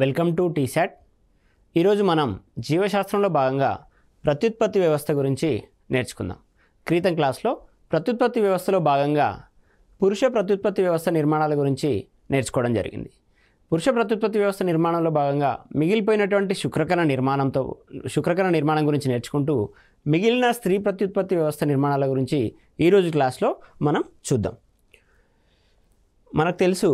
Welcome to T-SAT. ఈరోజు మనం జీవశాస్త్రంలో భాగంగా ప్రత్యుత్పత్తి వ్యవస్థ గురించి నేర్చుకుందాం. క్రితం క్లాస్లో ప్రత్యుత్పత్తి వ్యవస్థలో భాగంగా పురుష ప్రత్యుత్పత్తి వ్యవస్థ నిర్మాణాల గురించి నేర్చుకోవడం జరిగింది. పురుష ప్రత్యుత్పత్తి వ్యవస్థ నిర్మాణంలో భాగంగా మిగిలిపోయినటువంటి శుక్రకణ నిర్మాణం గురించి నేర్చుకుంటూ మిగిలిన స్త్రీ ప్రత్యుత్పత్తి వ్యవస్థ నిర్మాణాల గురించి ఈరోజు క్లాస్లో మనం చూద్దాం. మనకు తెలుసు,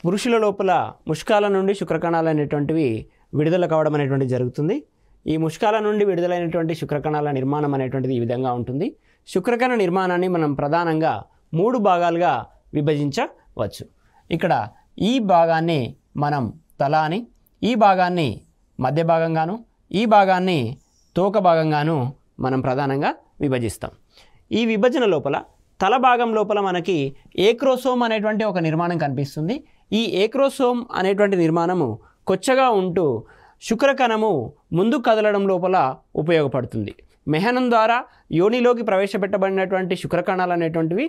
పురుషుల లోపల ముష్కాల నుండి శుక్రకణాలు అనేటువంటివి విడుదల కావడం అనేటువంటిది జరుగుతుంది. ఈ ముష్కాల నుండి విడుదలైనటువంటి శుక్రకణాల నిర్మాణం అనేటువంటిది ఈ విధంగా ఉంటుంది. శుక్రకణ నిర్మాణాన్ని మనం ప్రధానంగా 3 భాగాలుగా విభజించవచ్చు. ఇక్కడ ఈ భాగాన్ని మనం తల అని, ఈ భాగాన్ని మధ్య భాగంగాను, ఈ భాగాన్ని తోక భాగంగాను మనం ప్రధానంగా విభజిస్తాం. ఈ విభజన లోపల తల భాగం లోపల మనకి ఏక్రోసోమ్ అనేటువంటి ఒక నిర్మాణం కనిపిస్తుంది. ఈ ఏక్రోసోమ్ అనేటువంటి నిర్మాణము కొచ్చగా ఉంటూ శుక్రకణము ముందు కదలడం లోపల ఉపయోగపడుతుంది. మెహనం ద్వారా యోనిలోకి ప్రవేశపెట్టబడినటువంటి శుక్రకణాలు అనేటువంటివి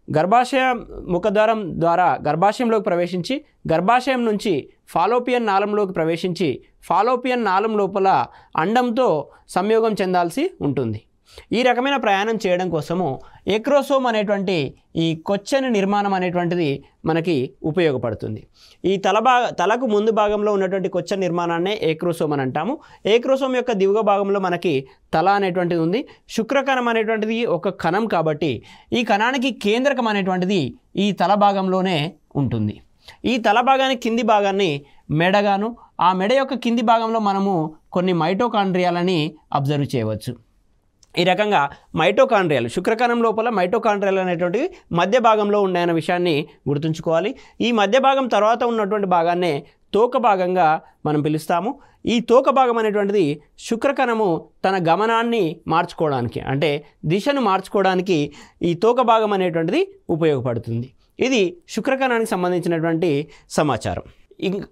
గర్భాశయ ముఖద్వారం ద్వారా గర్భాశయంలోకి ప్రవేశించి, గర్భాశయం నుంచి ఫాలోపియన్ నాళంలోకి ప్రవేశించి, ఫాలోపియన్ నాళం లోపల అండంతో సంయోగం చెందాల్సి ఉంటుంది. ఈ రకమైన ప్రయాణం చేయడం కోసము ఏక్రోసోమ్ అనేటువంటి ఈ కొచ్చని నిర్మాణం అనేటువంటిది మనకి ఉపయోగపడుతుంది. ఈ తలకు ముందు భాగంలో ఉన్నటువంటి కొచ్చ నిర్మాణాన్నే ఏక్రోసోమ్ అని అంటాము. ఏక్రోసోమ్ యొక్క దిగువ భాగంలో మనకి తల అనేటువంటిది ఉంది. శుక్రకణం అనేటువంటిది ఒక కణం కాబట్టి ఈ కణానికి కేంద్రకం అనేటువంటిది ఈ తల భాగంలోనే ఉంటుంది. ఈ తల భాగానికి కింది భాగాన్ని మెడగాను, ఆ మెడ యొక్క కింది భాగంలో మనము కొన్ని మైటోకాండ్రియాలని అబ్జర్వ్ చేయవచ్చు. ఈ రకంగా మైటోకాండ్రియాలు, శుక్రకణం లోపల మైటోకాండ్రియాలు అనేటువంటివి మధ్య భాగంలో ఉన్నాయన్న విషయాన్ని గుర్తుంచుకోవాలి. ఈ మధ్య భాగం తర్వాత ఉన్నటువంటి భాగాన్నే తోక భాగంగా మనం పిలుస్తాము. ఈ తోక భాగం అనేటువంటిది శుక్రకణము తన గమనాన్ని మార్చుకోవడానికి, అంటే దిశను మార్చుకోవడానికి ఈ తోక భాగం అనేటువంటిది ఉపయోగపడుతుంది. ఇది శుక్రకణానికి సంబంధించినటువంటి సమాచారం.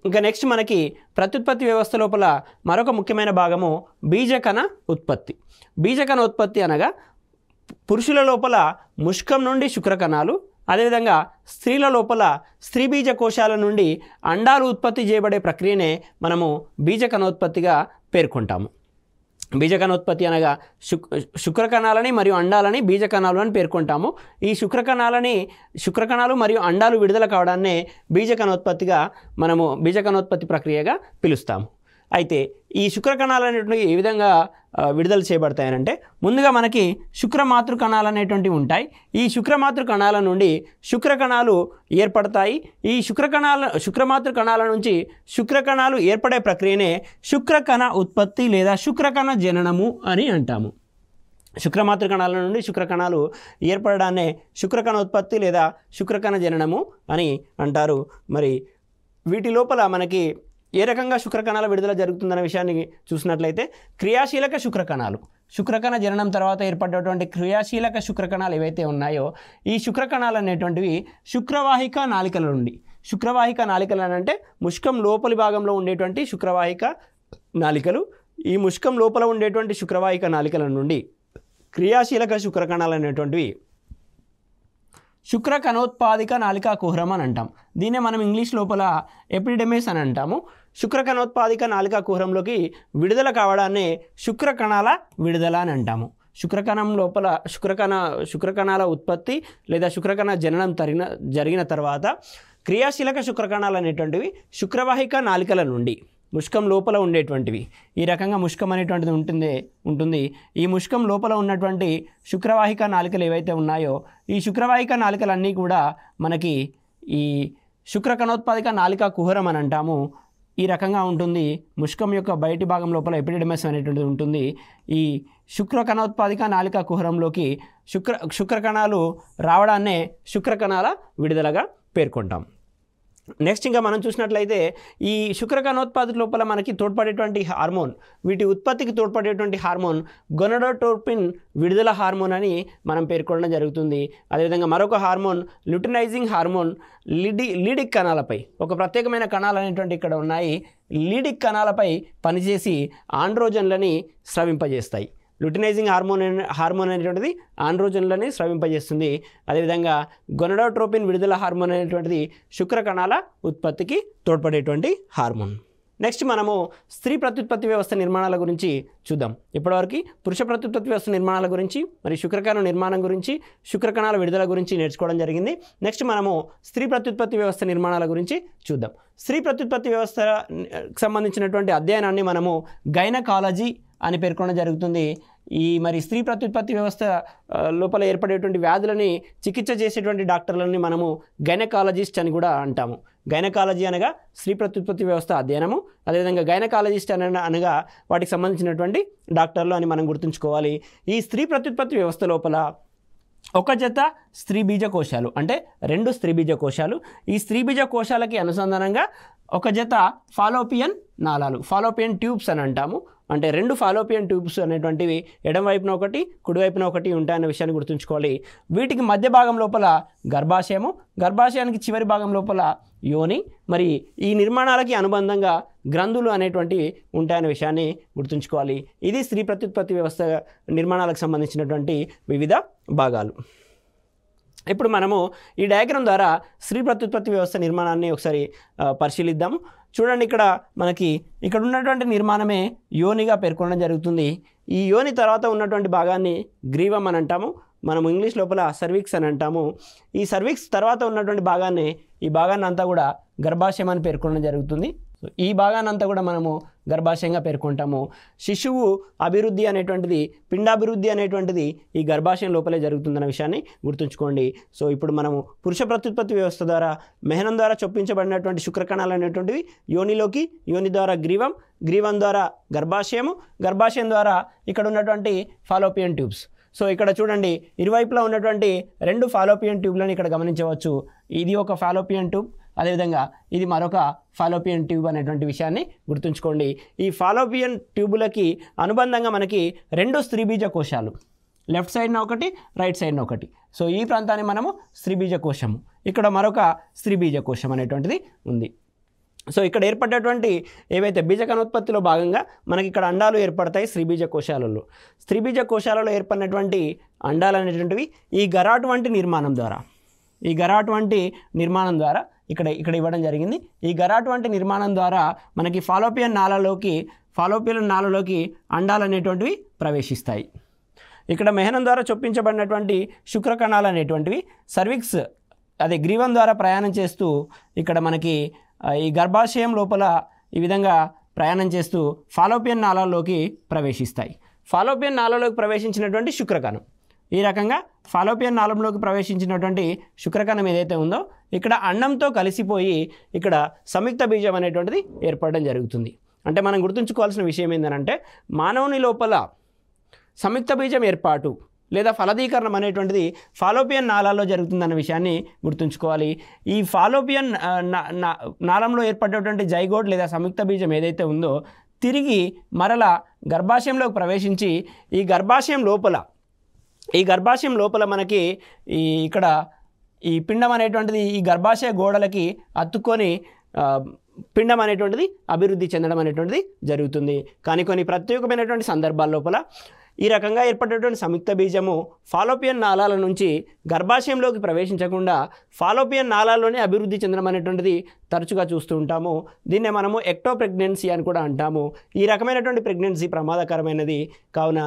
ఇంకా నెక్స్ట్ మనకి ప్రత్యుత్పత్తి వ్యవస్థ లోపల మరొక ముఖ్యమైన భాగము బీజకణ ఉత్పత్తి. బీజకణ ఉత్పత్తి అనగా పురుషుల లోపల ముష్కం నుండి శుక్రకణాలు, అదేవిధంగా స్త్రీల లోపల స్త్రీ బీజ కోశాల నుండి అండాలు ఉత్పత్తి చేయబడే ప్రక్రియనే మనము బీజకణోత్పత్తిగా పేర్కొంటాము. బీజకణోత్పత్తి అనగా శుక్రకణాలని మరియు అండాలని బీజకణాలు అని పేర్కొంటాము. ఈ శుక్రకణాలు మరియు అండాలు విడుదల కావడాన్నే బీజకణోత్పత్తిగా మనము బీజకణోత్పత్తి ప్రక్రియగా పిలుస్తాము. అయితే ఈ శుక్రకణాలు అనేటువంటివి ఏ విధంగా విడుదల చేయబడతాయనంటే, ముందుగా మనకి శుక్రమాతృ కణాలు అనేటువంటివి ఉంటాయి. ఈ శుక్రమాతృ కణాల నుండి శుక్రకణాలు ఏర్పడతాయి. ఈ శుక్రమాతృ కణాల నుంచి శుక్రకణాలు ఏర్పడే ప్రక్రియనే శుక్రకణ ఉత్పత్తి లేదా శుక్రకణ జననము అని అంటాము. శుక్రమాతృ కణాల నుండి శుక్రకణాలు ఏర్పడడాన్నే శుక్రకణ ఉత్పత్తి లేదా శుక్రకణ జననము అని అంటారు. మరి వీటి లోపల మనకి ఏ రకంగా శుక్రకణాల విడుదల జరుగుతుందనే విషయాన్ని చూసినట్లయితే, క్రియాశీలక శుక్రకణాలు, శుక్రకణ జననం తర్వాత ఏర్పడేటువంటి క్రియాశీలక శుక్రకణాలు ఏవైతే ఉన్నాయో ఈ శుక్రకణాలు అనేటువంటివి శుక్రవాహిక నాళికల నుండి, శుక్రవాహిక నాళికలు అంటే ముష్కం లోపలి భాగంలో ఉండేటువంటి శుక్రవాహిక నాళికలు, ఈ ముష్కం లోపల ఉండేటువంటి శుక్రవాహిక నాళికల నుండి క్రియాశీలక శుక్రకణాలు అనేటువంటివి శుక్రకణోత్పాదిక నాళికా కుహరం అని అంటాం. దీన్నే మనం ఇంగ్లీష్ లోపల ఎపిడెమిస్ అని అంటాము. శుక్రకణోత్పాదిక నాళికా కుహరంలోకి విడుదల కావడాన్నే శుక్రకణాల విడుదల అని అంటాము. శుక్రకణం లోపల శుక్రకణాల ఉత్పత్తి లేదా శుక్రకణ జననం జరిగిన తర్వాత క్రియాశీలక శుక్రకణాలు అనేటువంటివి శుక్రవాహిక నాళికల నుండి ముష్కం లోపల ఉండేటువంటివి, ఈ రకంగా ముష్కం అనేటువంటిది ఉంటుంది. ఈ ముష్కం లోపల ఉన్నటువంటి శుక్రవాహిక నాళికలు ఏవైతే ఉన్నాయో ఈ శుక్రవాహిక నాళికలన్నీ కూడా మనకి ఈ శుక్రకణోత్పాదిక నాళికా కుహరం అని అంటాము. ఈ రకంగా ఉంటుంది. ముష్కం యొక్క బయటి భాగం లోపల ఎపిడెమిస్ అనేటువంటిది ఉంటుంది. ఈ శుక్రకణోత్పాదిక నాళికా కుహరంలోకి శుక్రకణాలు రావడాన్నే శుక్రకణాల విడుదలగా పేర్కొంటాం. నెక్స్ట్ ఇంకా మనం చూసినట్లయితే ఈ శుక్రకణోత్పాదక లోపల మనకి తోడ్పడేటువంటి హార్మోన్, వీటి ఉత్పత్తికి తోడ్పడేటువంటి హార్మోన్ గొనడోట్రోపిన్ విడుదల హార్మోన్ అని మనం పేర్కొనడం జరుగుతుంది. అదేవిధంగా మరొక హార్మోన్ ల్యూటినైజింగ్ హార్మోన్ లీడిక్ కణాలపై, ఒక ప్రత్యేకమైన కణాలు అనేటువంటి ఇక్కడ ఉన్నాయి, లీడిక్ కణాలపై పనిచేసి ఆండ్రోజన్లని స్రవింపజేస్తాయి. లుటినైజింగ్ హార్మోన్ అనేటువంటిది ఆండ్రోజన్లని స్రవింపజేస్తుంది. అదేవిధంగా గొనడోట్రోపిన్ విడుదల హార్మోన్ అనేటువంటిది శుక్ర కణాల ఉత్పత్తికి తోడ్పడేటువంటి హార్మోన్. నెక్స్ట్ మనము స్త్రీ ప్రత్యుత్పత్తి వ్యవస్థ నిర్మాణాల గురించి చూద్దాం. ఇప్పటివరకు పురుష ప్రత్యుత్పత్తి వ్యవస్థ నిర్మాణాల గురించి మరి శుక్రకణ నిర్మాణం గురించి శుక్రకణాల విడుదల గురించి నేర్చుకోవడం జరిగింది. నెక్స్ట్ మనము స్త్రీ ప్రత్యుత్పత్తి వ్యవస్థ నిర్మాణాల గురించి చూద్దాం. స్త్రీ ప్రత్యుత్పత్తి వ్యవస్థకు సంబంధించినటువంటి అధ్యయనాన్ని మనము గైనకాలజీ అని పేర్కొనడం జరుగుతుంది. మరి స్త్రీ ప్రత్యుత్పత్తి వ్యవస్థ లోపల ఏర్పడేటువంటి వ్యాధులని చికిత్స చేసేటువంటి డాక్టర్లని మనము గైనకాలజిస్ట్ అని కూడా అంటాము. గైనకాలజీ అనగా స్త్రీ ప్రత్యుత్పత్తి వ్యవస్థ అధ్యయనము, అదేవిధంగా గైనకాలజిస్ట్ అనగా వాటికి సంబంధించినటువంటి డాక్టర్లు అని మనం గుర్తుంచుకోవాలి. ఈ స్త్రీ ప్రత్యుత్పత్తి వ్యవస్థ లోపల ఒక జత స్త్రీ బీజ కోశాలు అంటే 2 స్త్రీ బీజ కోశాలు, ఈ స్త్రీ బీజ కోశాలకి అనుసంధానంగా ఒక జత ఫాలోపియన్ నాళాలు, ఫాలోపియన్ ట్యూబ్స్ అని అంటాము. అంటే 2 ఫాలోపియన్ ట్యూబ్స్ అనేటువంటివి ఎడమ వైపున ఒకటి కుడి వైపున ఒకటి ఉంటాయన్న విషయాన్ని గుర్తుంచుకోవాలి. వీటికి మధ్య భాగం లోపల గర్భాశయము, గర్భాశయానికి చివరి భాగం లోపల యోని, మరి ఈ నిర్మాణాలకి అనుబంధంగా గ్రంథులు అనేటువంటివి ఉంటాయనే విషయాన్ని గుర్తుంచుకోవాలి. ఇది స్త్రీ ప్రత్యుత్పత్తి వ్యవస్థ నిర్మాణాలకు సంబంధించినటువంటి వివిధ భాగాలు. ఇప్పుడు మనము ఈ డయాగ్రామ్ ద్వారా స్త్రీ ప్రత్యుత్పత్తి వ్యవస్థ నిర్మాణాన్ని ఒకసారి పరిశీలిద్దాము. చూడండి, ఇక్కడ ఉన్నటువంటి నిర్మాణమే యోనిగా పేర్కొనడం జరుగుతుంది. ఈ యోని తర్వాత ఉన్నటువంటి భాగాన్ని గ్రీవం అని అంటాము. మనం ఇంగ్లీష్ లోపల సర్విక్స్ అని అంటాము. ఈ సర్విక్స్ తర్వాత ఉన్నటువంటి ఈ భాగాన్ని అంతా కూడా గర్భాశయం అని పేర్కొనడం జరుగుతుంది. ఈ భాగాన్ని అంతా కూడా మనము గర్భాశయంగా పేర్కొంటాము. శిశువు అభివృద్ధి అనేటువంటిది, పిండాభివృద్ధి అనేటువంటిది ఈ గర్భాశయం లోపలే జరుగుతుందన్న విషయాన్ని గుర్తుంచుకోండి. సో ఇప్పుడు మనము పురుష ప్రత్యుత్పత్తి వ్యవస్థ ద్వారా మెహనం ద్వారా చొప్పించబడినటువంటి శుక్రకణాలు అనేటువంటివి యోనిలోకి, యోని ద్వారా గ్రీవం, గ్రీవం ద్వారా గర్భాశయము, గర్భాశయం ద్వారా ఇక్కడ ఉన్నటువంటి ఫాలోపియన్ ట్యూబ్స్. సో ఇక్కడ చూడండి, ఇరువైపులా ఉన్నటువంటి 2 ఫాలోపియన్ ట్యూబ్లను ఇక్కడ గమనించవచ్చు. ఇది ఒక ఫాలోపియన్ ట్యూబ్, అదేవిధంగా ఇది మరొక ఫాలోపియన్ ట్యూబ్ అనేటువంటి విషయాన్ని గుర్తుంచుకోండి. ఈ ఫాలోపియన్ ట్యూబులకి అనుబంధంగా మనకి 2 స్త్రీబీజ కోశాలు, లెఫ్ట్ సైడ్న ఒకటి, రైట్ సైడ్న ఒకటి. సో ఈ ప్రాంతాన్ని మనము స్త్రీబీజ కోశము, ఇక్కడ మరొక స్త్రీబీజ కోశం అనేటువంటిది ఉంది. సో ఇక్కడ ఏర్పడ్డటువంటి ఏవైతే బీజకణోత్పత్తిలో భాగంగా మనకి ఇక్కడ అండాలు ఏర్పడతాయి స్త్రీబీజ కోశాలలో. స్త్రీబీజ కోశాలలో ఏర్పడినటువంటి అండాలు అనేటువంటివి ఈ గరాటు వంటి నిర్మాణం ద్వారా, ఇక్కడ ఇవ్వడం జరిగింది. ఈ గరాటు వంటి నిర్మాణం ద్వారా మనకి ఫాలోపియన్ నాళలోకి అండాలు అనేటువంటివి ప్రవేశిస్తాయి. ఇక్కడ మెహనం ద్వారా చొప్పించబడినటువంటి శుక్రకణాలు అనేటువంటివి సర్విక్స్ గ్రీవం ద్వారా ప్రయాణం చేస్తూ ఇక్కడ మనకి ఈ గర్భాశయం లోపల ఈ విధంగా ప్రయాణం చేస్తూ ఫాలోపియన్ నాళాల్లోకి ప్రవేశిస్తాయి. ఫాలోపియన్ నాళంలోకి ప్రవేశించినటువంటి శుక్రకణం, ఈ రకంగా ఫాలోపియన్ నాళంలోకి ప్రవేశించినటువంటి శుక్రకణం ఏదైతే ఉందో ఇక్కడ అండంతో కలిసిపోయి ఇక్కడ సంయుక్త బీజం అనేటువంటిది ఏర్పడడం జరుగుతుంది. అంటే మనం గుర్తుంచుకోవాల్సిన విషయం ఏంటంటే, మానవుని లోపల సంయుక్త బీజం ఏర్పాటు లేదా ఫలదీకరణం అనేటువంటిది ఫాలోపియన్ నాళాల్లో జరుగుతుందన్న విషయాన్ని గుర్తుంచుకోవాలి. ఈ ఫాలోపియన్ నాళంలో ఏర్పడేటువంటి జైగోట్ లేదా సంయుక్త బీజం ఏదైతే ఉందో తిరిగి మరలా గర్భాశయంలోకి ప్రవేశించి ఈ గర్భాశయం లోపల మనకి ఇక్కడ ఈ పిండం అనేటువంటిది ఈ గర్భాశయ గోడలకి అతుక్కొని పిండం అనేటువంటిది అభివృద్ధి చెందడం అనేటువంటిది జరుగుతుంది. కానీ కొన్ని ప్రత్యేకమైనటువంటి సందర్భాల లోపల ఈ రకంగా ఏర్పడేటువంటి సంయుక్త బీజము ఫాలోపియన్ నాళాల నుంచి గర్భాశయంలోకి ప్రవేశించకుండా ఫాలోపియన్ నాళాల్లోనే అభివృద్ధి చెందడం అనేటువంటిది తరచుగా చూస్తూ ఉంటాము. దీన్నే మనము ఎక్టో ప్రెగ్నెన్సీ అని కూడా అంటాము. ఈ రకమైనటువంటి ప్రెగ్నెన్సీ ప్రమాదకరమైనది కావున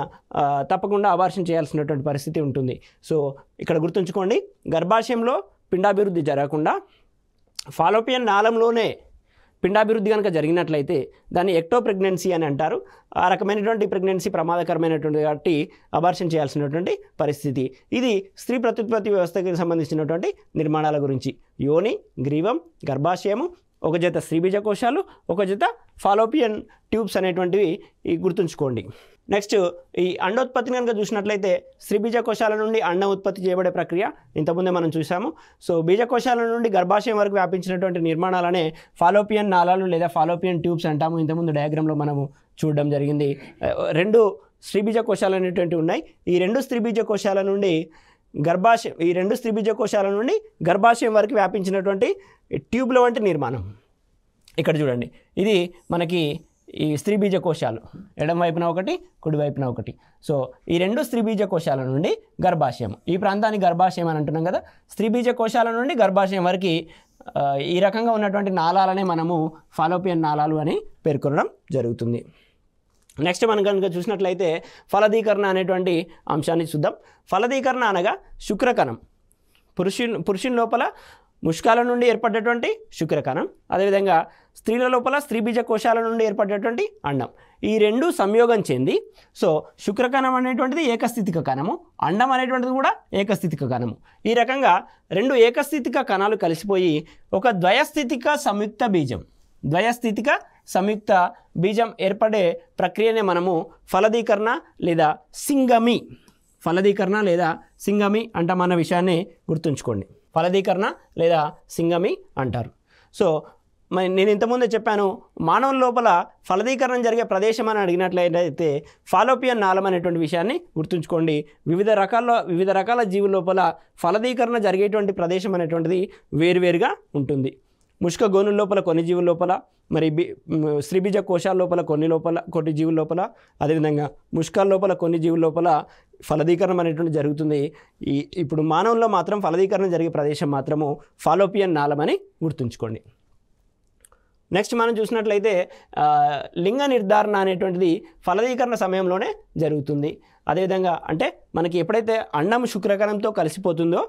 తప్పకుండా అబార్షన్ చేయాల్సినటువంటి పరిస్థితి ఉంటుంది. సో ఇక్కడ గుర్తుంచుకోండి, గర్భాశయంలో పిండాభివృద్ధి జరగకుండా ఫాలోపియన్ నాళంలోనే పిండాభివృద్ధి కనుక జరిగినట్లయితే దాన్ని ఎక్టో ప్రెగ్నెన్సీ అని అంటారు. ఆ రకమైనటువంటి ప్రెగ్నెన్సీ ప్రమాదకరమైనటువంటి కాబట్టి అబార్షన్ చేయాల్సినటువంటి పరిస్థితి. ఇది స్త్రీ ప్రత్యుత్పత్తి వ్యవస్థకి సంబంధించినటువంటి నిర్మాణాల గురించి. యోని, గ్రీవం, గర్భాశయము, ఒక జత స్త్రీబీజ కోశాలు, ఒక జత ఫాలోపియన్ ట్యూబ్స్ అనేటువంటివి గుర్తుంచుకోండి. నెక్స్ట్ ఈ అండోత్పత్తిని కనుక చూసినట్లయితే స్త్రీబీజ కోశాల నుండి అండం ఉత్పత్తి చేయబడే ప్రక్రియ ఇంతకుముందే మనం చూసాము. సో బీజకోశాల నుండి గర్భాశయం వరకు వ్యాపించినటువంటి నిర్మాణాలనే ఫాలోపియన్ నాళాలు లేదా ఫాలోపియన్ ట్యూబ్స్ అంటాము. ఇంతకుముందు డయాగ్రామ్లో మనము చూడడం జరిగింది. 2 స్త్రీబీజ కోశాలు అనేటువంటివి ఉన్నాయి. ఈ 2 స్త్రీబీజ కోశాల నుండి గర్భాశయం వరకు వ్యాపించినటువంటి ట్యూబ్ల వంటి నిర్మాణం. ఇక్కడ చూడండి, ఇది మనకి ఈ స్త్రీ బీజ కోశాలు ఎడమ వైపున ఒకటి కుడి వైపున ఒకటి. సో ఈ రెండు స్త్రీ బీజ కోశాల నుండి గర్భాశయం, ఈ ప్రాంతాన్ని గర్భాశయం అని అంటున్నాం కదా. స్త్రీ బీజ కోశాల నుండి గర్భాశయం వరకు ఈ రకంగా ఉన్నటువంటి నాళాలనే మనము ఫాలోపియన్ నాళాలు అని పేర్కొనడం జరుగుతుంది. నెక్స్ట్ మనం కనుక చూసినట్లయితే ఫలదీకరణ అనేటువంటి అంశాన్ని చూద్దాం. ఫలదీకరణ అనగా శుక్రకణం, పురుషుని లోపల ముష్కాల నుండి ఏర్పడేటువంటి శుక్రకణం, అదేవిధంగా స్త్రీల లోపల స్త్రీ బీజ కోశాల నుండి ఏర్పడేటువంటి అండం, ఈ రెండు సంయోగం చెంది సో శుక్రకణం అనేటువంటిది ఏకస్థితిక కణము, అండం అనేటువంటిది కూడా ఏకస్థితిక కణము. ఈ రకంగా రెండు ఏకస్థితిక కణాలు కలిసిపోయి ఒక ద్వయస్థితిక సంయుక్త బీజం, ద్వయస్థితిక సంయుక్త బీజం ఏర్పడే ప్రక్రియనే మనము ఫలదీకరణ లేదా సింగమి, ఫలదీకరణ లేదా సింగమి అంటామన్న విషయాన్ని గుర్తుంచుకోండి. ఫలదీకరణ లేదా సింగమి అంటారు. సో నేను ఇంతకుముందే చెప్పాను, మానవుల లోపల ఫలదీకరణం జరిగే ప్రదేశం అని అడిగినట్లయితే ఫాలోపియన్ నాళం అనేటువంటి విషయాన్ని గుర్తుంచుకోండి. వివిధ రకాల జీవుల లోపల ఫలదీకరణ జరిగేటువంటి ప్రదేశం అనేటువంటిది వేరువేరుగా ఉంటుంది. ముష్క గోనుల లోపల కొన్ని జీవుల లోపల, మరి స్త్రీబీజ కోశాల లోపల కొన్ని జీవుల లోపల, అదేవిధంగా ముష్కాల లోపల కొన్ని జీవుల లోపల ఫలదీకరణం అనేటువంటి జరుగుతుంది. ఇప్పుడు మానవుల్లో మాత్రం ఫలదీకరణ జరిగే ప్రదేశం మాత్రము ఫాలోపియన్ నాళం అని గుర్తుంచుకోండి. నెక్స్ట్ మనం చూసినట్లయితే లింగ నిర్ధారణ అనేటువంటిది ఫలదీకరణ సమయంలోనే జరుగుతుంది. అదేవిధంగా అంటే మనకి ఎప్పుడైతే అండం శుక్రకణంతో కలిసిపోతుందో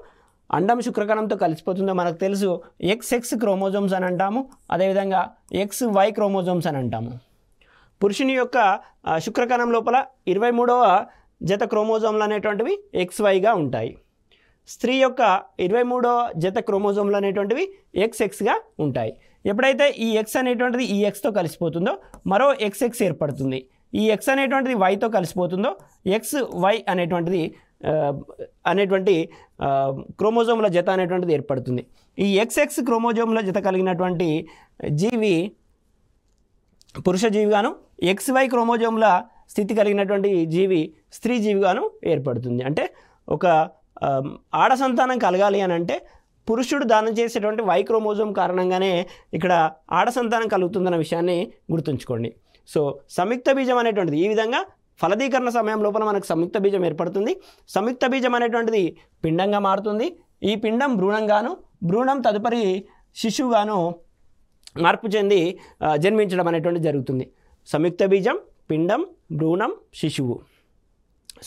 మనకు తెలుసు XX క్రోమోజోమ్స్ అని అంటాము, అదేవిధంగా XY క్రోమోజోమ్స్ అని అంటాము. పురుషుని యొక్క శుక్రకణం లోపల 23వ జత క్రోమోజోమ్లు అనేటువంటివి XYగా ఉంటాయి. స్త్రీ యొక్క 23వ జత క్రోమోజోమ్లు అనేటువంటివి XXగా ఉంటాయి. ఎప్పుడైతే ఈ X అనేటువంటిది ఈ Xతో కలిసిపోతుందో మరో XX ఏర్పడుతుంది. ఈ X అనేటువంటిది Yతో కలిసిపోతుందో XY అనేటువంటి క్రోమోజోముల జత అనేటువంటిది ఏర్పడుతుంది. ఈ XX క్రోమోజోముల జత కలిగినటువంటి జీవి పురుష జీవిగాను, XY క్రోమోజోముల స్థితి కలిగినటువంటి జీవి స్త్రీ జీవిగాను ఏర్పడుతుంది. అంటే ఒక ఆడ సంతానం కలగాలి అని అంటే పురుషుడు దానం చేసేటువంటి Y క్రోమోజోమ్ కారణంగానే ఇక్కడ ఆడ సంతానం కలుగుతుందన్న విషయాన్ని గుర్తుంచుకోండి. సో సంయుక్త బీజం అనేటువంటిది ఈ విధంగా ఫలదీకరణ సమయం లోపల మనకు సంయుక్త బీజం ఏర్పడుతుంది. సంయుక్త బీజం అనేటువంటిది పిండంగా మారుతుంది. ఈ పిండం భ్రూణంగాను, భ్రూణం తదుపరి శిశువుగాను మార్పు చెంది జన్మించడం అనేటువంటిది జరుగుతుంది. సంయుక్త బీజం, పిండం, భ్రూణం, శిశువు.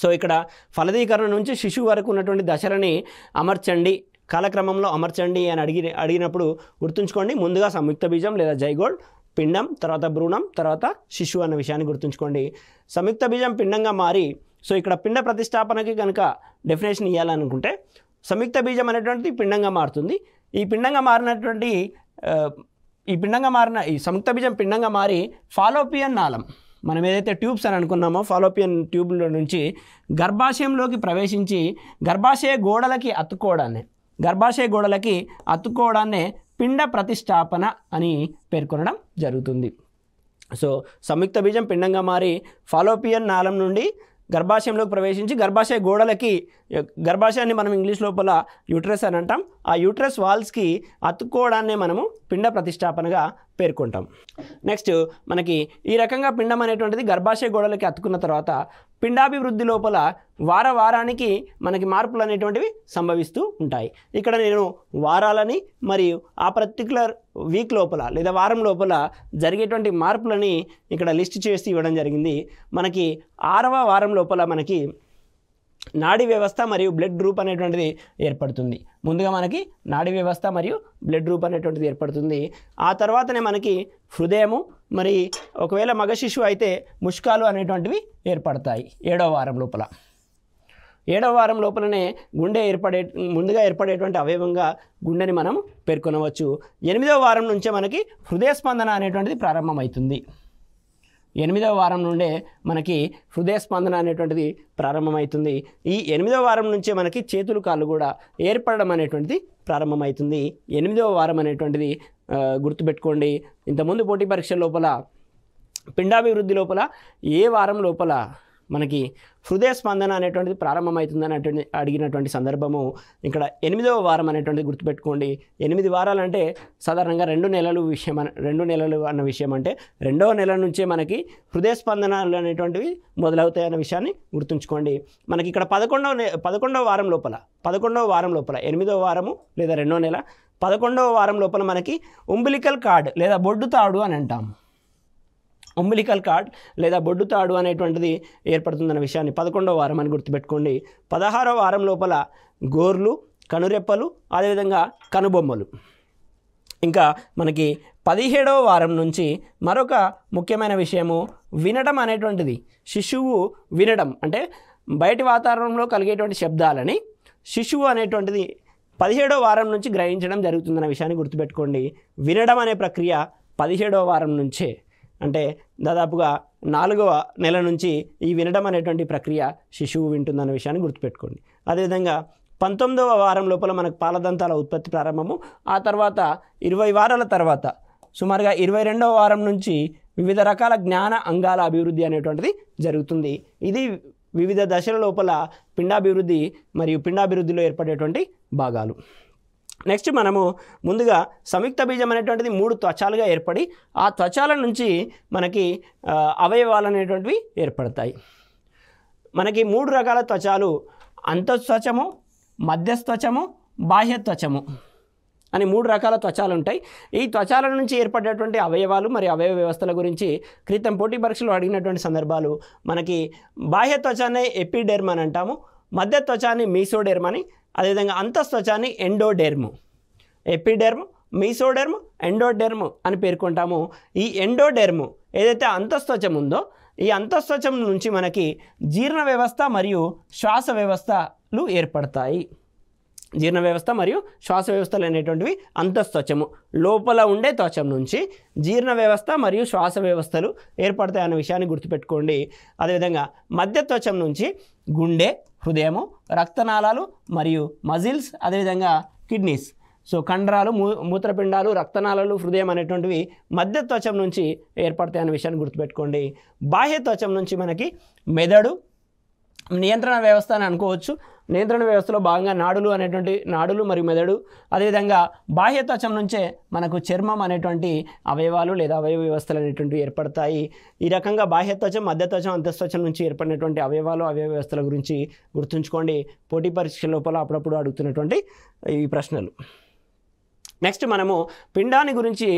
సో ఇక్కడ ఫలదీకరణ నుంచి శిశువు వరకు ఉన్నటువంటి దశలని అమర్చండి, కాలక్రమంలో అమర్చండి అని అడిగినప్పుడు గుర్తుంచుకోండి, ముందుగా సంయుక్త బీజం లేదా జైగోడ్, పిండం, తర్వాత భ్రూణం, తర్వాత శిశువు అన్న విషయాన్ని గుర్తుంచుకోండి. సంయుక్త బీజం పిండంగా మారి సో ఇక్కడ పిండ ప్రతిష్టాపనకి కనుక డెఫినేషన్ ఇవ్వాలనుకుంటే సంయుక్త బీజం అనేటువంటిది పిండంగా మారుతుంది. ఈ సంయుక్త బీజం పిండంగా మారి ఫాలోపియన్ నాళం, మనం ఏదైతే ట్యూబ్స్ అని అనుకున్నామో ఫాలోపియన్ ట్యూబ్లో నుంచి గర్భాశయంలోకి ప్రవేశించి గర్భాశయ గోడలకి అతుక్కోవడాన్నే పిండ ప్రతిష్టాపన అని పేర్కొనడం జరుగుతుంది. సో సంయుక్త బీజం పిండంగా మారి ఫాలోపియన్ నాళం నుండి గర్భాశయంలోకి ప్రవేశించి గర్భాశయాన్ని మనం ఇంగ్లీష్ లోపల యూట్రస్ అని అంటాం. ఆ యూట్రస్ వాల్స్కి అతుక్కోవడాన్నే మనము పిండ ప్రతిష్టాపనగా పేర్కొంటాం. నెక్స్ట్ మనకి ఈ రకంగా పిండం అనేటువంటిది గర్భాశయ గోడలకి అతుక్కున్న తర్వాత పిండాభివృద్ధి లోపల వారానికి మనకి మార్పులు అనేటువంటివి సంభవిస్తూ ఉంటాయి. ఇక్కడ నేను వారాలని మరియు ఆ పర్టికులర్ వీక్ లోపల లేదా వారం లోపల జరిగేటువంటి మార్పులని ఇక్కడ లిస్ట్ చేసి ఇవ్వడం జరిగింది. మనకి 6వ వారం లోపల మనకి నాడీ వ్యవస్థ మరియు బ్లడ్ గ్రూప్ అనేటువంటిది ఏర్పడుతుంది. ముందుగా మనకి నాడీ వ్యవస్థ మరియు బ్లడ్ గ్రూప్ అనేటువంటిది ఏర్పడుతుంది. ఆ తర్వాతనే మనకి హృదయము, మరి ఒకవేళ మగ శిశువు అయితే ముష్కాలు అనేటువంటివి ఏర్పడతాయి 7వ వారం లోపల. 7వ వారం లోపలనే ముందుగా ఏర్పడేటువంటి అవయవంగా గుండెని మనం పేర్కొనవచ్చు. 8వ వారం నుంచే మనకి హృదయ స్పందన అనేటువంటిది ప్రారంభమవుతుంది. 8వ వారం నుండే మనకి హృదయ స్పందన అనేటువంటిది ప్రారంభమవుతుంది. ఈ 8వ వారం నుంచే మనకి చేతులు కాళ్ళు కూడా ఏర్పడడం అనేటువంటిది ప్రారంభమవుతుంది. 8వ వారం అనేటువంటిది గుర్తుపెట్టుకోండి. ఇంతకుముందు పోటీ పరీక్షల లోపల పిండాభివృద్ధి లోపల ఏ వారం లోపల మనకి హృదయ స్పందన అనేటువంటిది ప్రారంభమవుతుందని అడిగినటువంటి సందర్భము ఇక్కడ 8వ వారం అనేటువంటిది గుర్తుపెట్టుకోండి. 8 వారాలు అంటే సాధారణంగా 2 నెలలు విషయం 2 నెలలు అన్న విషయం అంటే 2వ నెల నుంచే మనకి హృదయ స్పందనలు అనేటువంటివి మొదలవుతాయి అన్న విషయాన్ని గుర్తుంచుకోండి. మనకి ఇక్కడ 11వ వారం లోపల 8వ వారము లేదా 2వ నెల 11వ వారం లోపల మనకి ఉంబిలికల్ కార్డ్ లేదా బొడ్డు తాడు అని అంటాము. ఉంబిలికల్ కార్డ్ లేదా బొడ్డు తాడు అనేటువంటిది ఏర్పడుతుందన్న విషయాన్ని 11వ వారం అని గుర్తుపెట్టుకోండి. 16వ వారం లోపల గోర్లు, కనురెప్పలు, అదేవిధంగా కనుబొమ్మలు. ఇంకా మనకి 17వ వారం నుంచి మరొక ముఖ్యమైన విషయము వినడం అనేటువంటిది. శిశువు వినడం అంటే బయటి వాతావరణంలో కలిగేటువంటి శబ్దాలని శిశువు అనేటువంటిది 17వ వారం నుంచి గ్రహించడం జరుగుతుందన్న విషయాన్ని గుర్తుపెట్టుకోండి. వినడం అనే ప్రక్రియ 17వ వారం నుంచే, అంటే దాదాపుగా 4వ నెల నుంచి ఈ వినడం అనేటువంటి ప్రక్రియ శిశువు వింటుందన్న విషయాన్ని గుర్తుపెట్టుకోండి. అదేవిధంగా 19వ వారం లోపల మనకు పాలదంతాల ఉత్పత్తి ప్రారంభము. ఆ తర్వాత 20 వారాల తర్వాత సుమారుగా 22వ వారం నుంచి వివిధ రకాల జ్ఞాన అంగాల అభివృద్ధి అనేటువంటిది జరుగుతుంది. ఇది వివిధ దశల లోపల పిండాభివృద్ధి మరియు పిండాభివృద్ధిలో ఏర్పడేటువంటి భాగాలు. నెక్స్ట్ మనము ముందుగా సంయుక్త బీజం అనేటువంటిది 3 త్వచాలుగా ఏర్పడి ఆ త్వచాల నుంచి మనకి అవయవాలు అనేటువంటివి ఏర్పడతాయి. మనకి 3 రకాల త్వచాలు అంతఃత్వచము, మధ్యత్వచము, బాహ్యత్వచము అని 3 రకాల త్వచాలు ఉంటాయి. ఈ త్వచాల నుంచి ఏర్పడేటువంటి అవయవాలు మరియు అవయవ వ్యవస్థల గురించి క్రితం పోటీ పరీక్షలో అడిగినటువంటి సందర్భాలు మనకి బాహ్య త్వచాన్ని ఎపిడెర్మ్ అని అంటాము, మధ్య త్వచాన్ని మీసోడెర్మ్ అని, అదేవిధంగా అంతఃత్వచాన్ని ఎండోడెర్మ్. ఎపిడెర్మ్, మీసోడెర్మ్, ఎండోడెర్మ్ అని పేర్కొంటాము. ఈ ఎండోడెర్మ్ ఏదైతే అంతఃత్వచం ఉందో ఈ అంతఃత్వచం నుంచి మనకి జీర్ణ వ్యవస్థ మరియు శ్వాస వ్యవస్థలు ఏర్పడతాయి. జీర్ణ వ్యవస్థ మరియు శ్వాస వ్యవస్థలు అనేటువంటివి అంతఃత్వచము లోపల ఉండే త్వచం నుంచి జీర్ణ వ్యవస్థ మరియు శ్వాస వ్యవస్థలు ఏర్పడతాయన్న విషయాన్ని గుర్తుపెట్టుకోండి. అదేవిధంగా మధ్య త్వచం నుంచి గుండె, హృదయము, రక్తనాళాలు మరియు మజిల్స్, అదేవిధంగా కిడ్నీస్, సో కండరాలు, మూత్రపిండాలు, రక్తనాళాలు, హృదయం అనేటువంటివి మధ్య త్వచం నుంచి ఏర్పడతాయన్న విషయాన్ని గుర్తుపెట్టుకోండి. బాహ్య త్వచం నుంచి మనకి మెదడు, నియంత్రణ వ్యవస్థ అని అనుకోవచ్చు. నియంత్రణ వ్యవస్థలో భాగంగా నాడులు మరియు మెదడు, అదేవిధంగా బాహ్య త్వచం నుంచే మనకు చర్మం అనేటువంటి అవయవాలు లేదా అవయవ వ్యవస్థలు అనేటువంటివి ఏర్పడతాయి. ఈ రకంగా బాహ్య త్వచం, మధ్య త్వచం, అంతఃత్వచం నుంచి ఏర్పడినటువంటి అవయవాలు, అవయవ వ్యవస్థల గురించి గుర్తుంచుకోండి. పోటీ పరీక్ష లోపల అప్పుడప్పుడు అడుగుతున్నటువంటి ఈ ప్రశ్నలు. నెక్స్ట్ మనము పిండాన్ని గురించి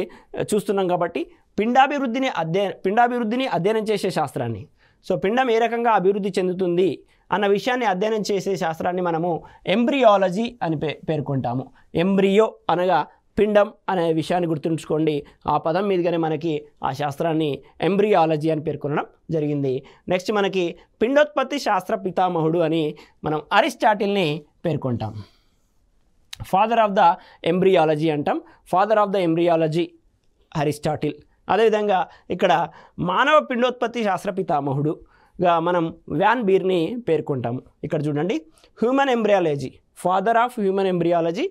చూస్తున్నాం కాబట్టి పిండాభివృద్ధిని అధ్యయనం చేసే శాస్త్రాన్ని, సో పిండం ఏ రకంగా అభివృద్ధి చెందుతుంది అన్న విషయాన్ని అధ్యయనం చేసే శాస్త్రాన్ని మనము ఎంబ్రియాలజీ అని పేర్కొంటాము. ఎంబ్రియో అనగా పిండం అనే విషయాన్ని గుర్తుంచుకోండి. ఆ పదం మీదుగానే మనకి ఆ శాస్త్రాన్ని ఎంబ్రియాలజీ అని పేర్కొనడం జరిగింది. నెక్స్ట్ మనకి పిండోత్పత్తి శాస్త్ర పితామహుడు అని మనం అరిస్టాటిల్ని పేర్కొంటాం. ఫాదర్ ఆఫ్ ద ఎంబ్రియాలజీ అంటాం. Father of the embryology Aristotle. అదేవిధంగా ఇక్కడ మానవ పిండోత్పత్తి శాస్త్ర పితామహుడుగా మనం వ్యాన్ బీర్ని పేర్కొంటాము. ఇక్కడ చూడండి, human embryology, father of human embryology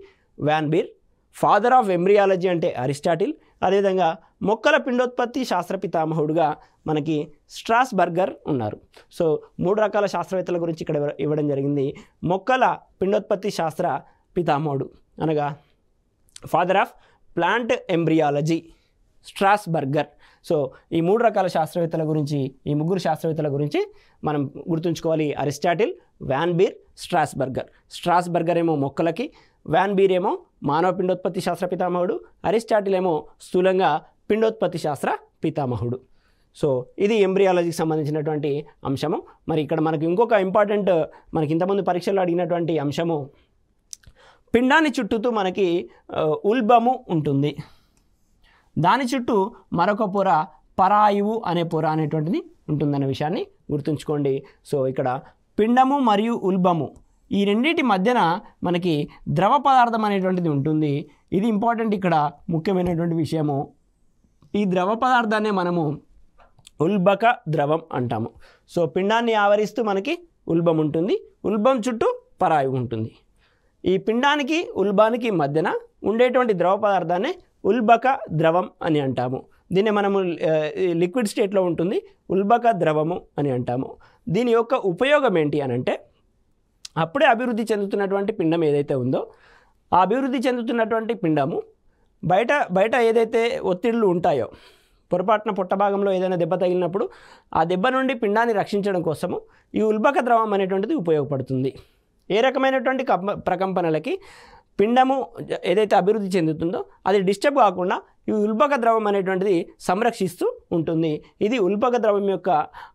van beer, father of embryology అంటే అరిస్టాటిల్. అదేవిధంగా మొక్కల పిండోత్పత్తి శాస్త్ర పితామహుడుగా మనకి స్ట్రాస్బర్గర్ ఉన్నారు. సో 3 రకాల శాస్త్రవేత్తల గురించి ఇక్కడ ఇవ్వడం జరిగింది. మొక్కల పిండోత్పత్తి శాస్త్ర పితామహుడు అనగా father of plant embryology Strasburger. So ఈ 3 రకాల శాస్త్రవేత్తల గురించి, ఈ 3 శాస్త్రవేత్తల గురించి మనం గుర్తుంచుకోవాలి. Aristotle, von Baer, Strasburger. Strasburger ఏమో మొక్కలకి, వ్యాన్ బీర్ ఏమో మానవ పిండోత్పత్తి శాస్త్ర పితామహుడు, అరిస్టాటిల్ ఏమో స్థూలంగా పిండోత్పత్తి శాస్త్ర పితామహుడు. సో ఇది ఎంబ్రియాలజీకి సంబంధించినటువంటి అంశము. మరి ఇక్కడ మనకి ఇంకొక ఇంపార్టెంట్, మనకి ఇంతకుముందు పరీక్షల్లో అడిగినటువంటి అంశము, పిండాన్ని చుట్టూతూ మనకి ఉల్బము ఉంటుంది. దాని చుట్టూ మరొక పొర పరాయువు అనే పొర అనేటువంటిది ఉంటుందనే విషయాన్ని గుర్తుంచుకోండి. సో ఇక్కడ పిండము మరియు ఉల్బము ఈ రెండింటి మధ్యన మనకి ద్రవ పదార్థం అనేటువంటిది ఉంటుంది. ఇది ఇంపార్టెంట్, ఇక్కడ ముఖ్యమైనటువంటి విషయము. ఈ ద్రవ పదార్థాన్ని మనము ఉల్బక ద్రవం అంటాము. సో పిండాన్ని ఆవరిస్తూ మనకి ఉల్బం ఉంటుంది, ఉల్బం చుట్టూ పరాయువు ఉంటుంది. ఈ పిండానికి ఉల్బానికి మధ్యన ఉండేటువంటి ద్రవ పదార్థాన్ని ఉల్బక ద్రవం అని అంటాము. దీన్ని మనము లిక్విడ్ స్టేట్లో ఉంటుంది, ఉల్బక ద్రవము అని అంటాము. దీని యొక్క ఉపయోగం ఏంటి అని అంటే, అప్పుడే అభివృద్ధి చెందుతున్నటువంటి పిండం ఏదైతే ఉందో ఆ అభివృద్ధి చెందుతున్నటువంటి పిండము బయట ఏదైతే ఒత్తిళ్లు ఉంటాయో, పొరపాటున పొట్ట భాగంలో ఏదైనా దెబ్బ తగిలినప్పుడు ఆ దెబ్బ నుండి పిండాన్ని రక్షించడం కోసము ఈ ఉల్బక ద్రవం అనేటువంటిది ఉపయోగపడుతుంది. ఏ రకమైనటువంటి ప్రకంపనలకి పిండము ఏదైతే అభివృద్ధి చెందుతుందో అది డిస్టర్బ్ కాకుండా ఈ ఉల్బక ద్రవం అనేటువంటిది సంరక్షిస్తూ ఉంటుంది. ఇది ఉల్బక ద్రవం యొక్క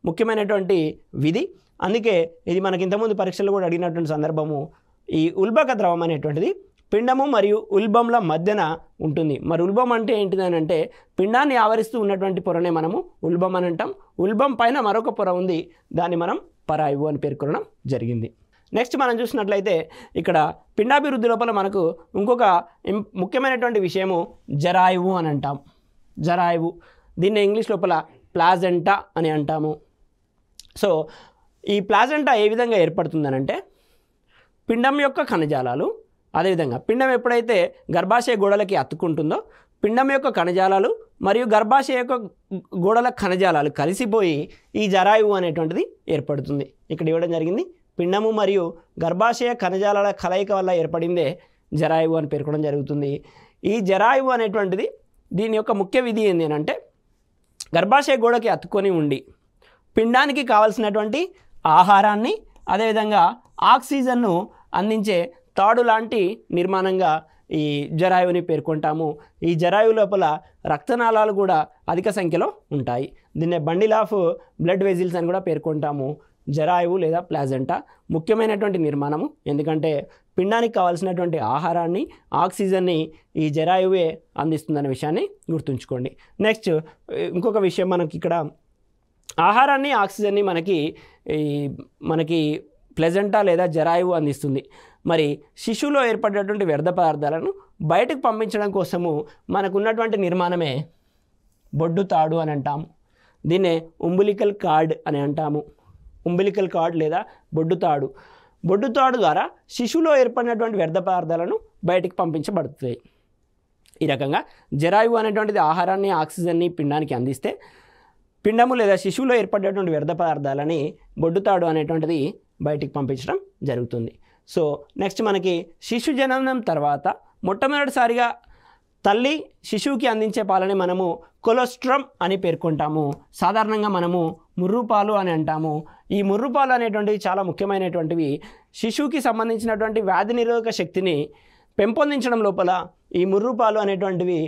ముఖ్యమైనటువంటి విధి. అందుకే ఇది మనకి ఇంతకుముందు పరీక్షలు కూడా అడిగినటువంటి సందర్భము. ఈ ఉల్బక ద్రవం అనేటువంటిది పిండము మరియు ఉల్బంల మధ్యన ఉంటుంది. మరి ఉల్బం అంటే ఏంటిదని అంటే, పిండాన్ని ఆవరిస్తూ ఉన్నటువంటి పొరనే మనము ఉల్బం అని అంటాం. ఉల్బం పైన మరొక పొర ఉంది, దాన్ని మనం పరాయువు అని పేర్కొనడం జరిగింది. నెక్స్ట్ మనం చూసినట్లయితే ఇక్కడ పిండాభివృద్ధి లోపల మనకు ఇంకొక ముఖ్యమైనటువంటి విషయము జరాయువు అని అంటాం. జరాయువు, దీన్ని ఇంగ్లీష్ లోపల ప్లాజెంటా అని అంటాము. సో ఈ ప్లాజెంటా ఏ విధంగా ఏర్పడుతుందనంటే, పిండం యొక్క కణజాలాలు, అదేవిధంగా పిండం ఎప్పుడైతే గర్భాశయ గోడలకి అతుక్కుంటుందో పిండం యొక్క కణజాలాలు మరియు గర్భాశయ యొక్క గోడల కణజాలాలు కలిసిపోయి ఈ జరాయువు అనేటువంటిది ఏర్పడుతుంది. ఇక్కడ ఇవ్వడం జరిగింది, పిండము మరియు గర్భాశయ కణజాలాల కలయిక వల్ల ఏర్పడిందే జరాయువు అని పేర్కొనడం జరుగుతుంది. ఈ జరాయువు అనేటువంటిది దీని యొక్క ముఖ్య విధి ఏంటి అంటే, గర్భాశయ గోడకి అతుక్కొని ఉండి పిండానికి కావలసినటువంటి ఆహారాన్ని అదేవిధంగా ఆక్సిజన్ను అందించే తాడు లాంటి నిర్మాణంగా ఈ జరాయువుని పేర్కొంటాము. ఈ జరాయువు లోపల రక్తనాళాలు కూడా అధిక సంఖ్యలో ఉంటాయి. దీన్నే బండిల్ ఆఫ్ బ్లడ్ వెజిల్స్ అని కూడా పేర్కొంటాము. జరాయువు లేదా ప్లాజెంటా ముఖ్యమైనటువంటి నిర్మాణము, ఎందుకంటే పిండానికి కావాల్సినటువంటి ఆహారాన్ని ఆక్సిజన్ని ఈ జరాయువే అందిస్తుందనే విషయాన్ని గుర్తుంచుకోండి. నెక్స్ట్ ఇంకొక విషయం, మనకి ఇక్కడ ఆహారాన్ని ఆక్సిజన్ని మనకి ప్లెజెంటా లేదా జరాయువు అందిస్తుంది. మరి శిశువులో ఏర్పడేటువంటి వ్యర్థ పదార్థాలను బయటకు పంపించడం కోసము మనకున్నటువంటి నిర్మాణమే బొడ్డు తాడు అని అంటాము. దీన్నే ఉంబిలికల్ కార్డ్ అని అంటాము. ఉంబిలికల్ కార్డ్ లేదా బొడ్డు తాడు. బొడ్డు తాడు ద్వారా శిశువులో ఏర్పడినటువంటి వ్యర్థ పదార్థాలను బయటికి పంపించబడుతాయి. ఈ రకంగా జరాయువు అనేటువంటిది ఆహారాన్ని ఆక్సిజన్ని పిండానికి అందిస్తే, పిండము లేదా శిశువులో ఏర్పడేటువంటి వ్యర్థ పదార్థాలని బొడ్డుతాడు అనేటువంటిది బయటికి పంపించడం జరుగుతుంది. సో నెక్స్ట్ మనకి శిశు జననం తర్వాత మొట్టమొదటిసారిగా తల్లి శిశువుకి అందించే పాలని మనము కొలెస్ట్రమ్ అని పేర్కొంటాము. సాధారణంగా మనము ముర్రుపాలు అని అంటాము. ఈ ముర్రుపాలు అనేటువంటివి చాలా ముఖ్యమైనటువంటివి. శిశువుకి సంబంధించినటువంటి వ్యాధి నిరోధక శక్తిని పెంపొందించడం లోపల ఈ ముర్రుపాలు అనేటువంటివి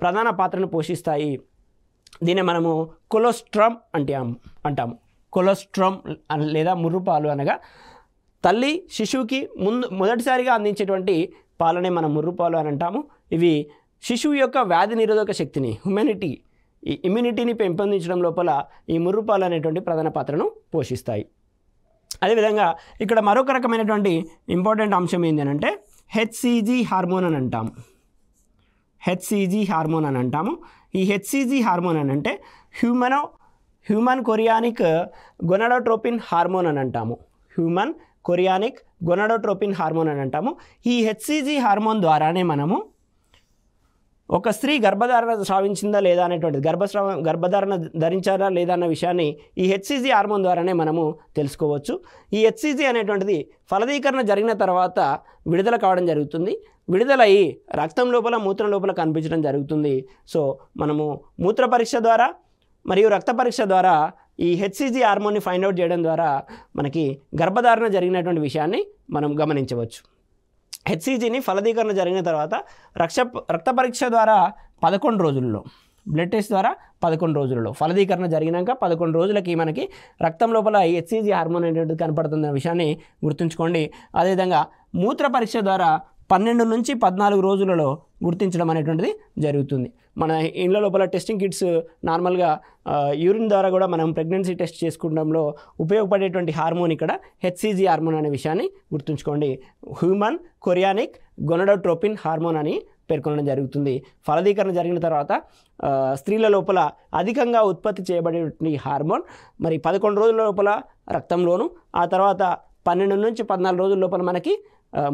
ప్రధాన పాత్రను పోషిస్తాయి. దీన్ని మనము కొలెస్ట్రమ్ అంటాము. కొలెస్ట్రమ్ లేదా ముర్రుపాలు అనగా తల్లి శిశువుకి మొదటిసారిగా అందించేటువంటి పాలనే మనం ముర్రుపాలు అని అంటాము. ఇవి శిశువు యొక్క వ్యాధి నిరోధక శక్తిని ఇమ్యూనిటీని పెంపొందించడం లోపల ఈ ముర్రుపాలు అనేటువంటి ప్రధాన పాత్రను పోషిస్తాయి. అదేవిధంగా ఇక్కడ మరొక రకమైనటువంటి ఇంపార్టెంట్ అంశం ఏంటి అంటే హెచ్సిజి హార్మోన్ అని అంటాము. హెచ్సిజి హార్మోన్ అని అంటాము. ఈ హెచ్సిజి హార్మోన్ అని అంటే హ్యూమన్ కొరియానిక్ గొనాడోట్రోపిన్ హార్మోన్ అని అంటాము. హ్యూమన్ కొరియానిక్ గొనాడోట్రోపిన్ హార్మోన్ అని అంటాము. ఈ హెచ్సిజి హార్మోన్ ద్వారానే మనము ఒక స్త్రీ గర్భధారణ స్రావించిందా లేదా అనేటువంటిది, గర్భధారణ ధరించారా లేదా అన్న విషయాన్ని ఈ హెచ్సిజి హార్మోన్ ద్వారానే మనము తెలుసుకోవచ్చు. ఈ హెచ్సిజి అనేటువంటిది ఫలదీకరణ జరిగిన తర్వాత విడుదల కావడం జరుగుతుంది. విడుదలయ్యి రక్తం లోపల మూత్రం లోపల కనిపించడం జరుగుతుంది. సో మనము మూత్ర పరీక్ష ద్వారా మరియు రక్త పరీక్ష ద్వారా ఈ హెచ్సిజి హార్మోన్ని ఫైండ్ అవుట్ చేయడం ద్వారా మనకి గర్భధారణ జరిగినటువంటి విషయాన్ని మనం గమనించవచ్చు. హెచ్సిజిని ఫలదీకరణ జరిగిన తర్వాత రక్త పరీక్ష ద్వారా 11 రోజుల్లో, బ్లడ్ టెస్ట్ ద్వారా 11 రోజులలో, ఫలదీకరణ జరిగినాక 11 రోజులకి మనకి రక్తం లోపల హెచ్సిజి హార్మోన్ అనేటువంటిది కనపడుతున్న విషయాన్ని గుర్తుంచుకోండి. అదేవిధంగా మూత్ర పరీక్ష ద్వారా 12 నుంచి 14 రోజులలో గుర్తించడం అనేటువంటిది జరుగుతుంది. మన ఇండ్ల లోపల టెస్టింగ్ కిట్స్ నార్మల్గా యూరిన్ ద్వారా కూడా మనం ప్రెగ్నెన్సీ టెస్ట్ చేసుకోవడంలో ఉపయోగపడేటువంటి హార్మోన్ ఇక్కడ హెచ్సిజి హార్మోన్ అనే విషయాన్ని గుర్తుంచుకోండి. హ్యూమన్ కొరియానిక్ గొనాడోట్రోపిన్ హార్మోన్ అని పేర్కొనడం జరుగుతుంది. ఫలదీకరణ జరిగిన తర్వాత స్త్రీల లోపల అధికంగా ఉత్పత్తి చేయబడే హార్మోన్ మరి 11 రోజుల లోపల రక్తంలోను, ఆ తర్వాత 12 నుంచి 14 రోజుల లోపల మనకి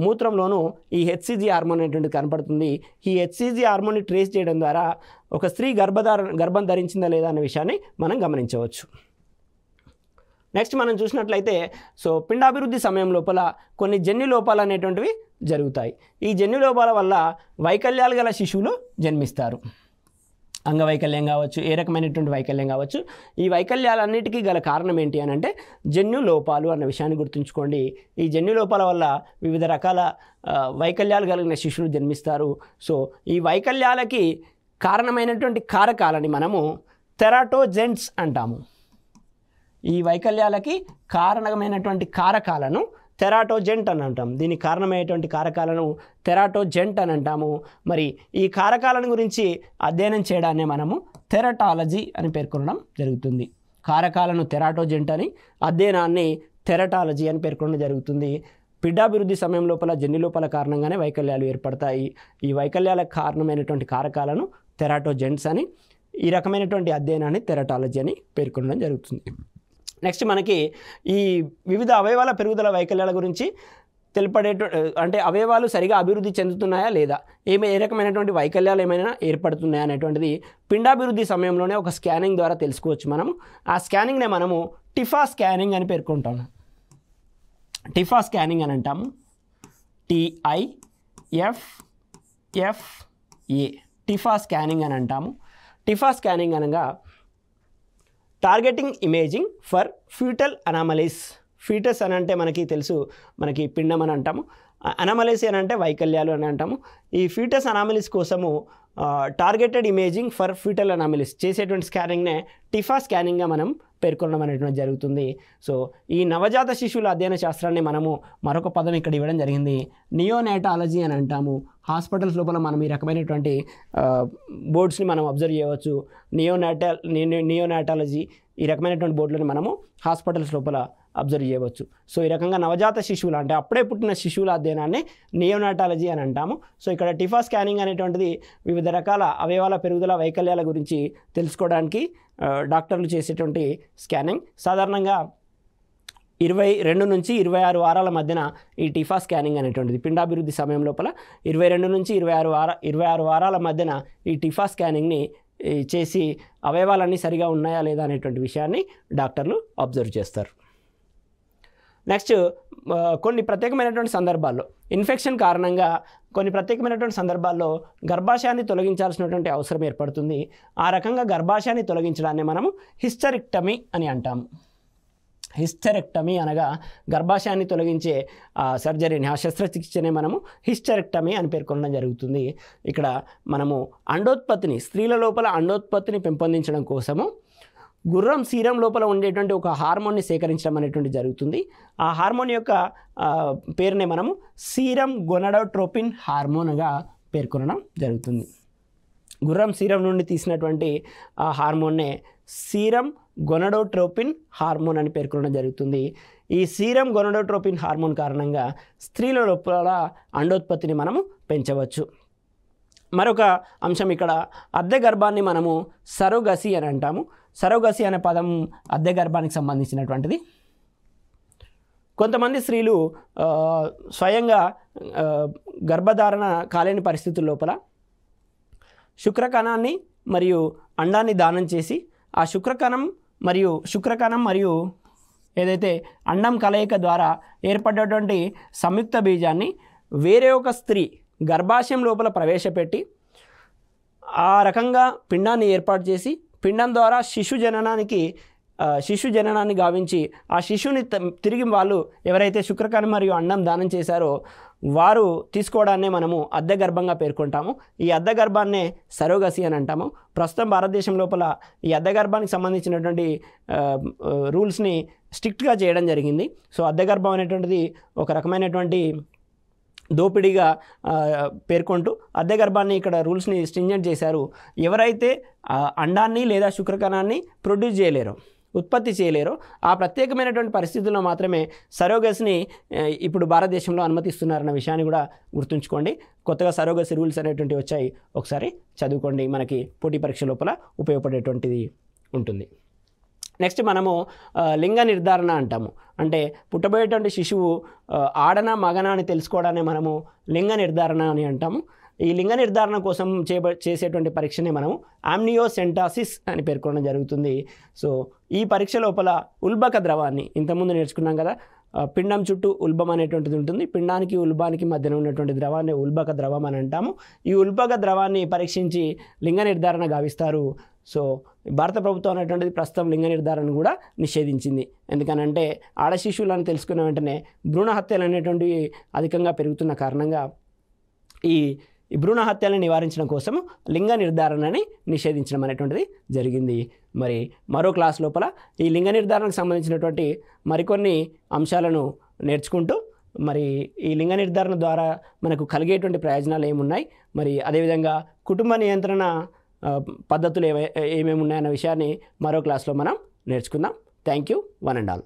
మూత్రంలోనూ ఈ హెచ్సిజి హార్మోన్ అనేటువంటిది కనపడుతుంది. ఈ హెచ్సిజి హార్మోన్ని ట్రేస్ చేయడం ద్వారా ఒక స్త్రీ గర్భం ధరించిందా లేదా అనే విషయాన్ని మనం గమనించవచ్చు. నెక్స్ట్ మనం చూసినట్లయితే సో పిండాభివృద్ధి సమయం లోపల కొన్ని జన్యు లోపాలు అనేటువంటివి జరుగుతాయి. ఈ జన్యు లోపాల వల్ల వైకల్యాలు గల శిశువులు జన్మిస్తారు. అంగవైకల్యం కావచ్చు, ఏ రకమైనటువంటి వైకల్యం కావచ్చు. ఈ వైకల్యాలన్నిటికీ గల కారణం ఏంటి అని అంటే జన్యు లోపాలు అన్న విషయాన్ని గుర్తుంచుకోండి. ఈ జన్యు లోపాల వల్ల వివిధ రకాల వైకల్యాలు కలిగిన శిశువులు జన్మిస్తారు. సో ఈ వైకల్యాలకి కారణమైనటువంటి కారకాలని మనము తెరాటోజెంట్స్ అంటాము. ఈ వైకల్యాలకి కారణమైనటువంటి కారకాలను తెరాటోజెంట్ అని అంటాం. దీనికి కారణమయ్యేటువంటి కారకాలను తెరాటోజెంట్ అని అంటాము. మరి ఈ కారకాలను గురించి అధ్యయనం చేయడాన్ని మనము తెరటాలజీ అని పేర్కొనడం జరుగుతుంది. కారకాలను తెరాటోజెంట్ అని, అధ్యయనాన్ని తెరటాలజీ అని పేర్కొనడం జరుగుతుంది. పిండాభివృద్ధి సమయం లోపల జన్యు లోపాల కారణంగానే వైకల్యాలు ఏర్పడతాయి. ఈ వైకల్యాలకు కారణమైనటువంటి కారకాలను తెరాటోజెంట్స్ అని, ఈ రకమైనటువంటి అధ్యయనాన్ని తెరటాలజీ అని పేర్కొనడం జరుగుతుంది. నెక్స్ట్ మనకి ఈ వివిధ అవయవాల పెరుగుదల వైకల్యాల గురించి అంటే అవయవాలు సరిగా అభివృద్ధి చెందుతున్నాయా లేదా, ఏ రకమైనటువంటి వైకల్యాలు ఏమైనా ఏర్పడుతున్నాయా అనేటువంటిది పిండాభివృద్ధి సమయంలోనే ఒక స్కానింగ్ ద్వారా తెలుసుకోవచ్చు మనము. ఆ స్కానింగ్నే మనము టిఫా స్కానింగ్ అని పేర్కొంటాము. టిఫా స్కానింగ్ అని అంటాము. TIFFA టిఫా స్కానింగ్ అని అంటాము. టిఫా స్కానింగ్ అనగా targeting imaging for fetal anomalies. Fetus అని అంటే మనకి తెలుసు, మనకి పిండం అని అంటాము. అనామలీస్ అని అంటే వైకల్యాలు అని అంటాము. ఈ ఫీటస్ అనామలీస్ కోసము targeted imaging for fetal anomalies చేసేటువంటి స్కానింగ్నే టిఫా స్కానింగ్గా మనం పేర్కొనడం అనేటువంటి జరుగుతుంది. సో ఈ నవజాత శిశువుల అధ్యయన శాస్త్రాన్ని మనము మరొక పదం ఇక్కడ ఇవ్వడం జరిగింది, నియోనాటాలజీ అని అంటాము. హాస్పిటల్స్ లోపల మనం ఈ రకమైనటువంటి బోర్డ్స్ని మనం అబ్జర్వ్ చేయవచ్చు. నియోనాటాలజీ ఈ రకమైనటువంటి బోర్డులను మనము హాస్పిటల్స్ లోపల అబ్జర్వ్ చేయవచ్చు. సో ఈ రకంగా నవజాత శిశువులు అంటే అప్పుడే పుట్టిన శిశువుల అధ్యయనాన్ని నియోనాటాలజీ అని అంటాము. సో ఇక్కడ టిఫా స్కానింగ్ అనేటువంటిది వివిధ రకాల అవయవాల పెరుగుదల వైకల్యాల గురించి తెలుసుకోవడానికి డాక్టర్లు చేసేటువంటి స్కానింగ్. సాధారణంగా 22 నుంచి 26 వారాల మధ్యన ఈ టిఫా స్కానింగ్ అనేటువంటిది పిండాభివృద్ధి సమయం లోపల 22 నుంచి 26 వారాల మధ్యన ఈ టిఫా స్కానింగ్ని చేసి అవయవాలన్నీ సరిగా ఉన్నాయా లేదా అనేటువంటి విషయాన్ని డాక్టర్లు అబ్జర్వ్ చేస్తారు. నెక్స్ట్ కొన్ని ప్రత్యేకమైనటువంటి సందర్భాల్లో ఇన్ఫెక్షన్ కారణంగా కొన్ని ప్రత్యేకమైనటువంటి సందర్భాల్లో గర్భాశయాన్ని తొలగించాల్సినటువంటి అవసరం ఏర్పడుతుంది. ఆ రకంగా గర్భాశయాన్ని తొలగించడాన్ని మనము హిస్టెరెక్టమీ అని అంటాము. హిస్టెరెక్టమీ అనగా గర్భాశయాన్ని తొలగించే సర్జరీని, ఆ శస్త్రచికిత్సనే మనము హిస్టెరెక్టమీ అని పేర్కొనడం జరుగుతుంది. ఇక్కడ మనము అండోత్పత్తిని, స్త్రీల లోపల అండోత్పత్తిని పెంపొందించడం కోసము గుర్రం సీరం లోపల ఉండేటువంటి ఒక హార్మోన్ని సేకరించడం అనేటువంటి జరుగుతుంది. ఆ హార్మోన్ యొక్క పేరునే మనము సీరం గొనడోట్రోపిన్ హార్మోన్గా పేర్కొనడం జరుగుతుంది. గుర్రం సీరం నుండి తీసినటువంటి ఆ హార్మోన్నే సీరం గొనడోట్రోపిన్ హార్మోన్ అని పేర్కొనడం జరుగుతుంది. ఈ సీరం గొనడోట్రోపిన్ హార్మోన్ కారణంగా స్త్రీల లోపల అండోత్పత్తిని మనము పెంచవచ్చు. మరొక అంశం ఇక్కడ అద్దె గర్భాన్ని మనము సరోగసి అని అంటాము. సరోగసి అనే పదం అద్దె గర్భానికి సంబంధించినటువంటిది. కొంతమంది స్త్రీలు స్వయంగా గర్భధారణ కాలేని పరిస్థితుల లోపల శుక్రకణాన్ని మరియు అండాన్ని దానం చేసి ఆ శుక్రకణం మరియు ఏదైతే అండం కలయిక ద్వారా ఏర్పడ్డటువంటి సంయుక్త బీజాన్ని వేరే ఒక స్త్రీ గర్భాశయం లోపల ప్రవేశపెట్టి ఆ రకంగా పిండాన్ని ఏర్పాటు చేసి పిండం ద్వారా శిశు జననాన్ని గావించి ఆ శిశువుని తిరిగి వాళ్ళు ఎవరైతే శుక్రకణం మరియు అండం దానం చేశారో వారు తీసుకోవడాన్నే మనము అద్దె గర్భంగా పేర్కొంటాము. ఈ అద్దె గర్భాన్నే సరోగసి అని అంటాము. ప్రస్తుతం భారతదేశం లోపల ఈ అద్దె గర్భానికి సంబంధించినటువంటి రూల్స్ని స్ట్రిక్ట్గా చేయడం జరిగింది. సో అద్దె గర్భం అనేటువంటిది ఒక రకమైనటువంటి దోపిడీగా పేర్కొంటూ అద్దె గర్భాన్ని ఇక్కడ రూల్స్ని స్ట్రింజెంట్ చేశారు. ఎవరైతే అండాన్ని లేదా శుక్రకణాన్ని ప్రొడ్యూస్ చేయలేరో, ఉత్పత్తి చేయలేరో ఆ ప్రత్యేకమైనటువంటి పరిస్థితుల్లో మాత్రమే సరోగసిని ఇప్పుడు భారతదేశంలో అనుమతిస్తున్నారన్న విషయాన్ని కూడా గుర్తుంచుకోండి. కొత్తగా సరోగసి రూల్స్ అనేటువంటివి వచ్చాయి, ఒకసారి చదువుకోండి, మనకి పోటీ పరీక్ష లోపల ఉపయోగపడేటువంటిది ఉంటుంది. నెక్స్ట్ మనము లింగ నిర్ధారణ అంటాము. అంటే పుట్టబోయేటువంటి శిశువు ఆడనా మగనా అని తెలుసుకోవడాన్ని మనము లింగ నిర్ధారణ అని అంటాము. ఈ లింగ నిర్ధారణ కోసం చేసేటువంటి పరీక్షనే మనం ఆమ్నియోసెంటాసిస్ అని పేర్కొనడం జరుగుతుంది. సో ఈ పరీక్ష లోపల ఉల్బక ద్రవాన్ని ఇంతకుముందు నేర్చుకున్నాం కదా, పిండం చుట్టూ ఉల్బం అనేటువంటిది ఉంటుంది. పిండానికి ఉల్బానికి మధ్యన ఉన్నటువంటి ద్రవాన్ని ఉల్బక ద్రవం అని అంటాము. ఈ ఉల్బక ద్రవాన్ని పరీక్షించి లింగ నిర్ధారణ గావిస్తారు. సో భారత ప్రభుత్వం అనేటువంటిది ప్రస్తుతం లింగ నిర్ధారణ కూడా నిషేధించింది. ఎందుకనంటే ఆడ శిశువులను తెలుసుకున్న వెంటనే భ్రూణ హత్యలు అనేటువంటివి అధికంగా పెరుగుతున్న కారణంగా ఈ భ్రూణ హత్యలను నివారించడం కోసం లింగ నిర్ధారణని నిషేధించడం అనేటువంటిది జరిగింది. మరి మరో క్లాస్ లోపల ఈ లింగ నిర్ధారణకు సంబంధించినటువంటి మరికొన్ని అంశాలను నేర్చుకుంటూ మరి ఈ లింగ నిర్ధారణ ద్వారా మనకు కలిగేటువంటి ప్రయోజనాలు ఏమున్నాయి, మరి అదేవిధంగా కుటుంబ నియంత్రణ పద్ధతులు ఏమేమి ఉన్నాయన్న విషయాన్ని మరో క్లాస్లో మనం నేర్చుకుందాం. Thank you, one and all.